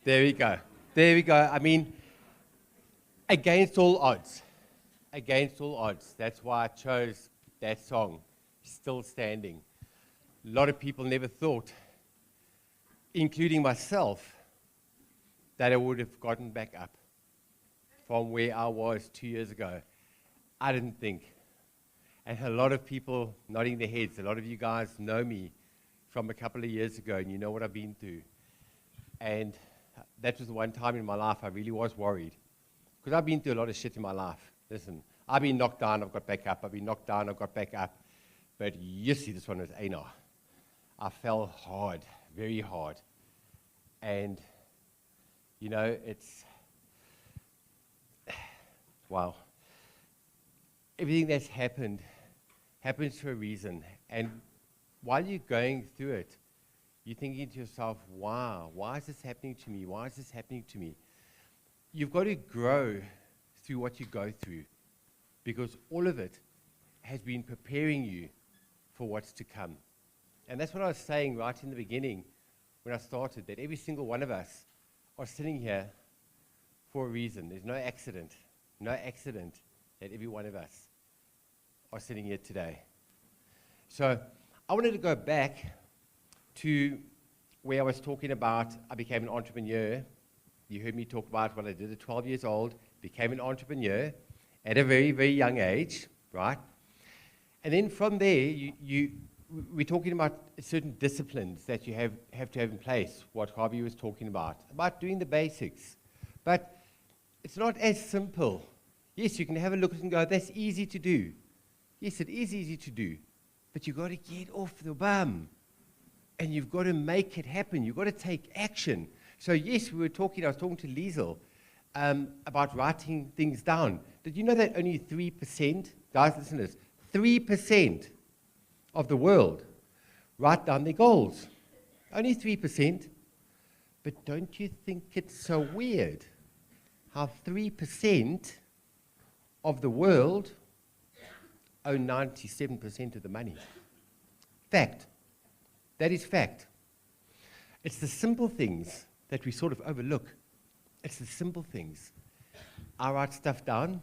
There we go. There we go. I mean, against all odds. Against all odds. That's why I chose that song, Still Standing. A lot of people never thought, including myself, that I would have gotten back up from where I was 2 years ago. I didn't think. And a lot of people nodding their heads. A lot of you guys know me from a couple of years ago, and you know what I've been through. And that was the one time in my life I really was worried. Because I've been through a lot of shit in my life. Listen, I've been knocked down, I've got back up. I've been knocked down, I've got back up. But you see, this one was anal. I fell hard, very hard. And, you know, it's, wow. Everything that's happened happens for a reason. And while you're going through it, you're thinking to yourself, wow, why is this happening to me? Why is this happening to me? You've got to grow through what you go through, because all of it has been preparing you for what's to come. And that's what I was saying right in the beginning when I started, that every single one of us are sitting here for a reason. There's no accident that every one of us are sitting here today. So I wanted to go back to where I was talking about I became an entrepreneur. You heard me talk about what I did at 12 years old, became an entrepreneur at a very, very young age, right? And then from there, we're talking about certain disciplines that you have to have in place, what Harvey was talking about doing the basics. But it's not as simple. Yes, you can have a look and go, that's easy to do. Yes, it is easy to do. But you've got to get off the bum. And you've got to make it happen. You've got to take action. So yes, I was talking to Liesel about writing things down. Did you know that only 3%, guys, listen to this, 3% of the world write down their goals? Only 3%. But don't you think it's so weird how 3% of the world own 97% of the money? Fact. That is fact. It's the simple things that we sort of overlook. It's the simple things. I write stuff down.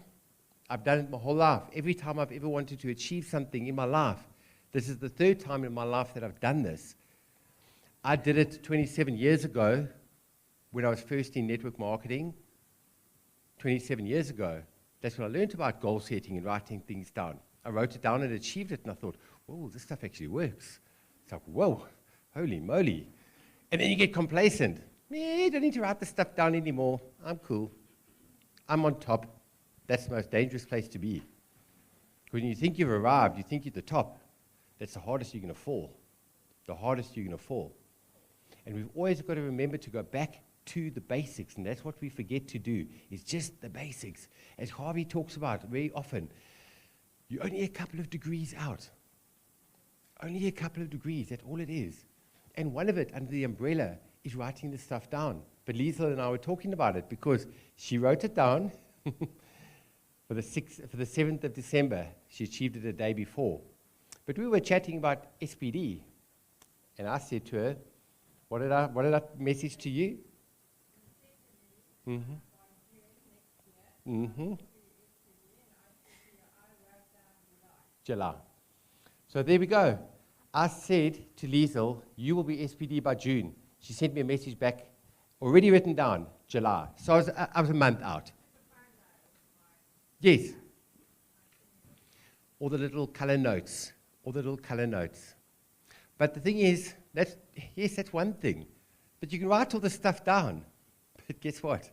I've done it my whole life. Every time I've ever wanted to achieve something in my life, this is the third time in my life that I've done this. I did it 27 years ago when I was first in network marketing. 27 years ago, that's when I learned about goal setting and writing things down. I wrote it down and achieved it, and I thought, whoa, this stuff actually works. It's like, whoa, holy moly. And then you get complacent. I don't need to write this stuff down anymore. I'm cool. I'm on top. That's the most dangerous place to be. When you think you've arrived, you think you're at the top, that's the hardest you're going to fall. The hardest you're going to fall. And we've always got to remember to go back to the basics, and that's what we forget to do, is just the basics. As Harvey talks about very often, you're only a couple of degrees out. Only a couple of degrees, that's all it is. And one of it, under the umbrella, is writing this stuff down. But Liesl and I were talking about it because she wrote it down for the 7th of December. She achieved it a day before. But we were chatting about SPD, and I said to her, what did I message to you? July. So there we go. I said to Liesl, you will be SPD by June. She sent me a message back, already written down, July. So I was a month out. Yes. All the little color notes. But the thing is, that's one thing. But you can write all this stuff down. But guess what?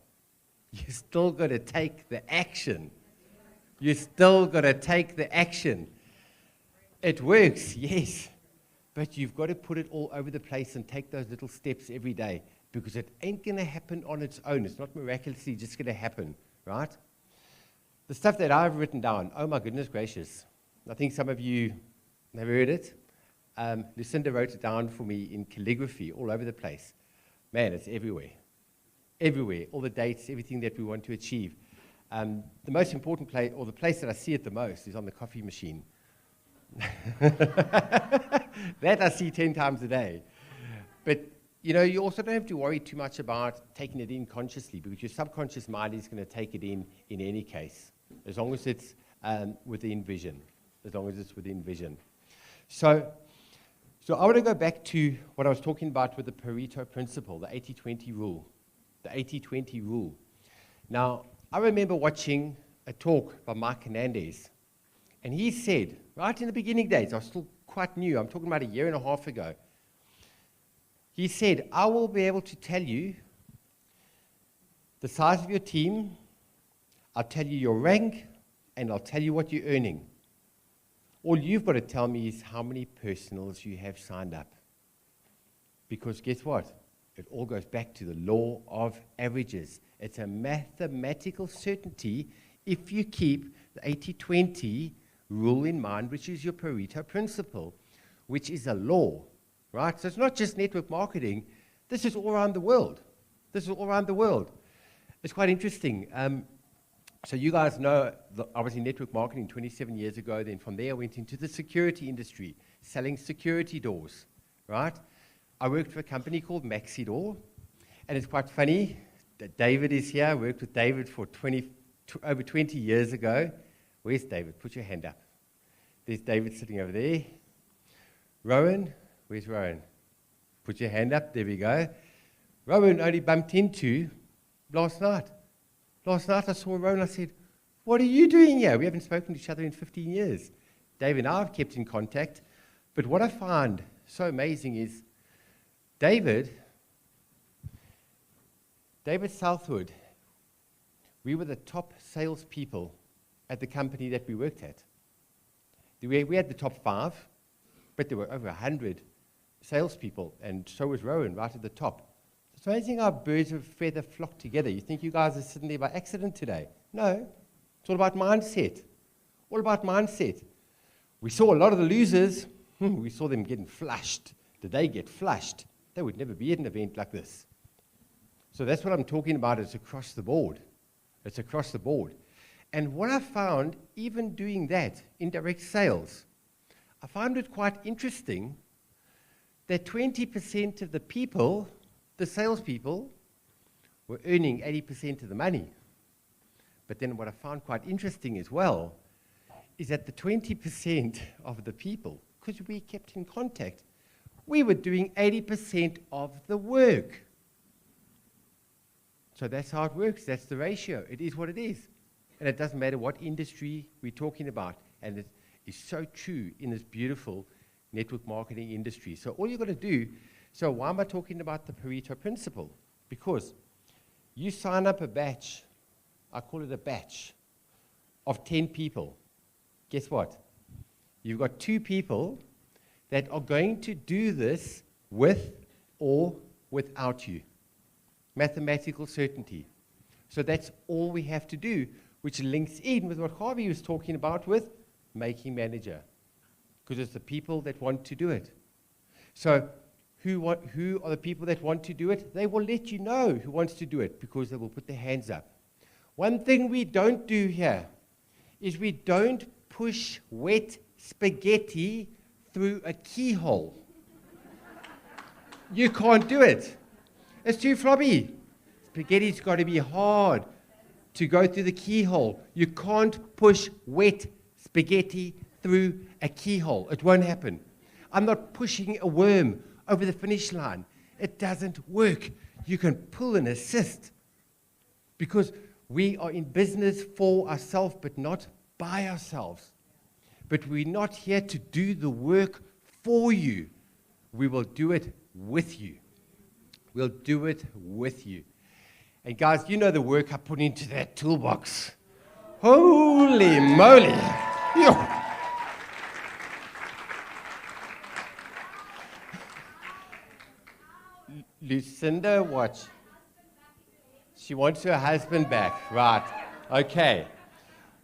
You still got to take the action. You still got to take the action. It works, yes. But you've got to put it all over the place and take those little steps every day, because it ain't going to happen on its own. It's not miraculously just going to happen, right? The stuff that I've written down, oh my goodness gracious. I think some of you have heard it. Lucinda wrote it down for me in calligraphy all over the place. Man, it's everywhere. Everywhere, all the dates, everything that we want to achieve. The most important place, or the place that I see it the most, is on the coffee machine. That I see 10 times a day. But you also don't have to worry too much about taking it in consciously, because your subconscious mind is going to take it in any case, as long as it's within vision. As long as it's within vision. So I want to go back to what I was talking about with the Pareto principle, the 80-20 rule. The 80-20 rule. Now, I remember watching a talk by Mike Hernandez, and he said, right in the beginning days, I was still quite new, I'm talking about a year and a half ago, he said, I will be able to tell you the size of your team, I'll tell you your rank, and I'll tell you what you're earning. All you've got to tell me is how many personals you have signed up. Because guess what? It all goes back to the law of averages. It's a mathematical certainty if you keep the 80-20 rule in mind, which is your Pareto principle, which is a law, right? So it's not just network marketing. This is all around the world. This is all around the world. It's quite interesting. So you guys know, I was in network marketing 27 years ago. Then from there, I went into the security industry, selling security doors, right? I worked for a company called Maxidor, and it's quite funny that David is here. I worked with David for over 20 years ago. Where's David? Put your hand up. There's David sitting over there. Rowan, where's Rowan? Put your hand up. There we go. Rowan only bumped into last night. Last night I saw Rowan, I said, what are you doing here? We haven't spoken to each other in 15 years. Dave and I have kept in contact, but what I find so amazing is David Southwood, we were the top salespeople at the company that we worked at. We had the top 5, but there were over 100 salespeople, and so was Rowan right at the top. It's amazing how birds of a feather flock together. You think you guys are sitting there by accident today? No. It's all about mindset. All about mindset. We saw a lot of the losers. We saw them getting flushed. Did they get flushed? They would never be at an event like this. So that's what I'm talking about. It's across the board. It's across the board. And what I found, even doing that, indirect sales, I found it quite interesting that 20% of the people, the salespeople, were earning 80% of the money. But then what I found quite interesting as well is that the 20% of the people, because we kept in contact, we were doing 80% of the work. So that's how it works. That's the ratio. It is what it is. And it doesn't matter what industry we're talking about. And it is so true in this beautiful network marketing industry. So all you've got to do, so why am I talking about the Pareto principle? Because you sign up a batch, I call it a batch, of 10 people. Guess what? You've got 2 people that are going to do this with or without you. Mathematical certainty. So that's all we have to do, which links in with what Harvey was talking about with making manager. Because it's the people that want to do it. So who are the people that want to do it? They will let you know who wants to do it because they will put their hands up. One thing we don't do here is we don't push wet spaghetti through a keyhole. You can't do it. It's too floppy. Spaghetti's got to be hard to go through the keyhole. You can't push wet spaghetti through a keyhole. It won't happen. I'm not pushing a worm over the finish line. It doesn't work. You can pull and assist because we are in business for ourselves, but not by ourselves. But we're not here to do the work for you. We will do it with you. We'll do it with you. And guys, you know the work I put into that toolbox. Holy moly. Yo. Lucinda, watch. She wants her husband back. Right. Okay.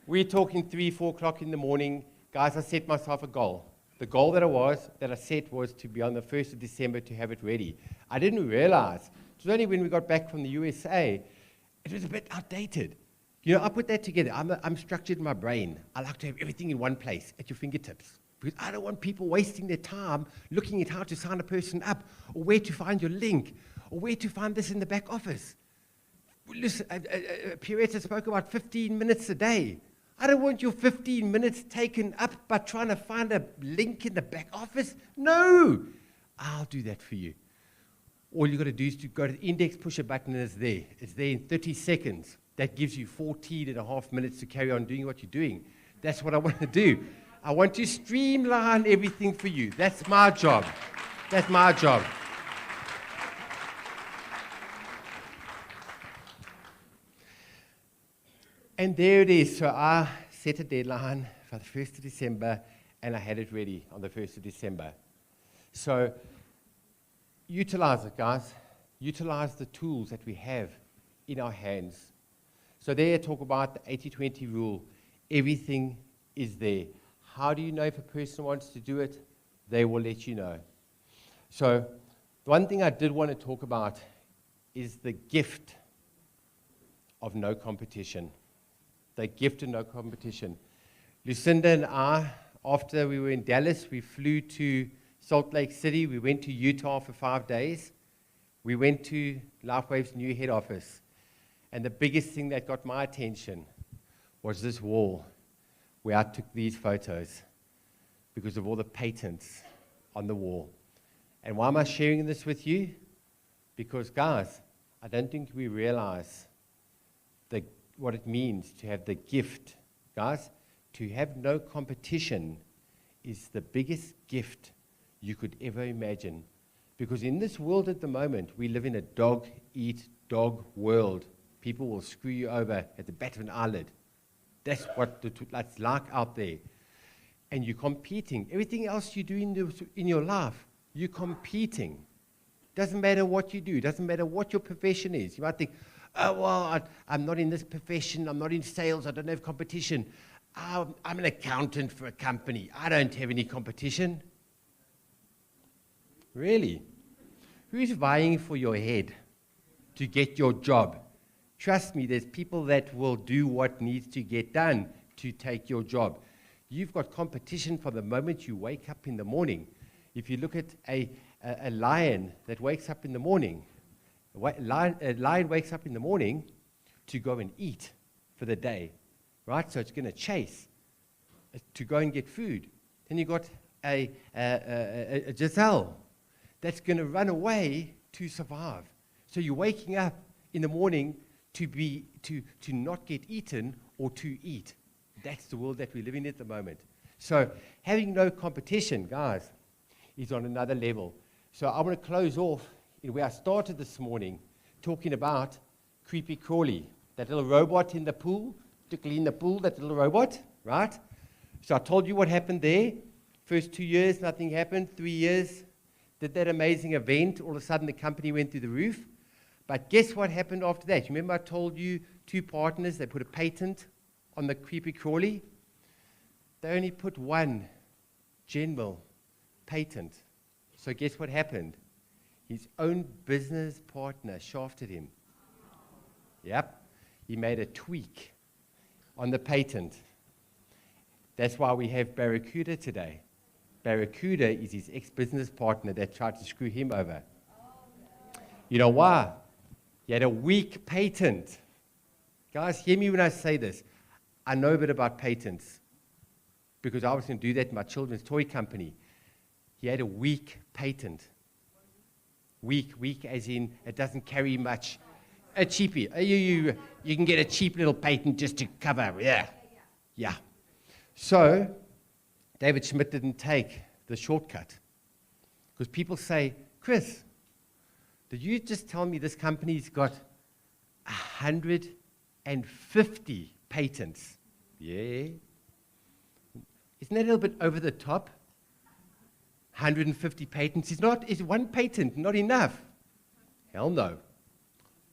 We're talking 3, 4 o'clock in the morning. Guys, I set myself a goal. The goal that I set was to be on the 1st of December to have it ready. I didn't realize, it was only when we got back from the USA, it was a bit outdated. You know, I put that together. I'm structured in my brain. I like to have everything in one place, at your fingertips. Because I don't want people wasting their time looking at how to sign a person up, or where to find your link, or where to find this in the back office. Listen, Pierretta spoke about 15 minutes a day. I don't want your 15 minutes taken up by trying to find a link in the back office. No, I'll do that for you. All you got to do is to go to the index, push a button, and it's there. It's there in 30 seconds. That gives you 14 and a half minutes to carry on doing what you're doing. That's what I want to do. I want to streamline everything for you. That's my job. That's my job. And there it is. So I set a deadline for the 1st of December, and I had it ready on the 1st of December. So utilize it, guys. Utilize the tools that we have in our hands. So there I talk about the 80-20 rule. Everything is there. How do you know if a person wants to do it? They will let you know. So one thing I did want to talk about is the gift of no competition. The gift of no competition. Lucinda and I, after we were in Dallas, we flew to Salt Lake City. We went to Utah for 5 days. We went to LifeWave's new head office. And the biggest thing that got my attention was this wall where I took these photos because of all the patents on the wall. And why am I sharing this with you? Because, guys, I don't think we realize what it means to have the gift. Guys, to have no competition is the biggest gift you could ever imagine. Because in this world at the moment, we live in a dog-eat-dog world. People will screw you over at the bat of an eyelid. That's what it's like out there. And you're competing. Everything else you do in your life, you're competing. Doesn't matter what you do. Doesn't matter what your profession is. You might think, oh, well, I'm not in this profession. I'm not in sales. I don't have competition. I'm an accountant for a company. I don't have any competition. Really? Who's vying for your head to get your job? Trust me, there's people that will do what needs to get done to take your job. You've got competition from the moment you wake up in the morning. If you look at a lion that wakes up in the morning, a lion wakes up in the morning to go and eat for the day, right? So it's going to chase to go and get food. Then you've got a gazelle that's going to run away to survive. So you're waking up in the morning to not get eaten or to eat. That's the world that we live in at the moment. So having no competition, guys, is on another level. So I want to close off in where I started this morning, talking about Creepy Crawly, that little robot in the pool, to clean the pool, that little robot, right? So I told you what happened there. First 2 years, nothing happened. 3 years, did that amazing event. All of a sudden, the company went through the roof. But guess what happened after that? Remember I told you 2 partners, they put a patent on the Creepy Crawly? They only put 1 general patent. So guess what happened? His own business partner shafted him. Yep. He made a tweak on the patent. That's why we have Barracuda today. Barracuda is his ex-business partner that tried to screw him over. You know why? He had a weak patent. Guys, hear me when I say this. I know a bit about patents because I was going to do that in my children's toy company. He had a weak patent. Weak as in it doesn't carry much. A cheapie. You can get a cheap little patent just to cover. Yeah. So David Schmidt didn't take the shortcut because people say, Chris, did you just tell me this company's got 150 patents? Yeah. Isn't that a little bit over the top? 150 patents is 1 patent not enough? Hell no.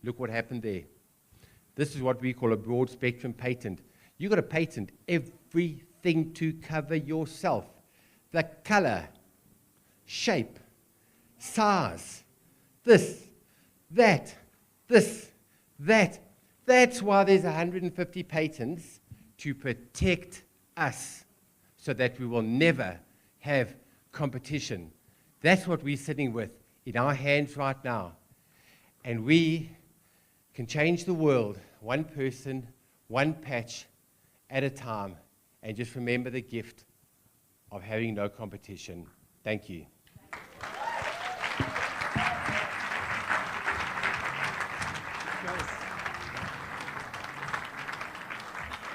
Look what happened there. This is what we call a broad spectrum patent. You've got to patent everything to cover yourself. The color, shape, size, this, that. That's why there's 150 patents to protect us so that we will never have competition. That's what we're sitting with in our hands right now. And we can change the world one person, one patch at a time, and just remember the gift of having no competition. Thank you.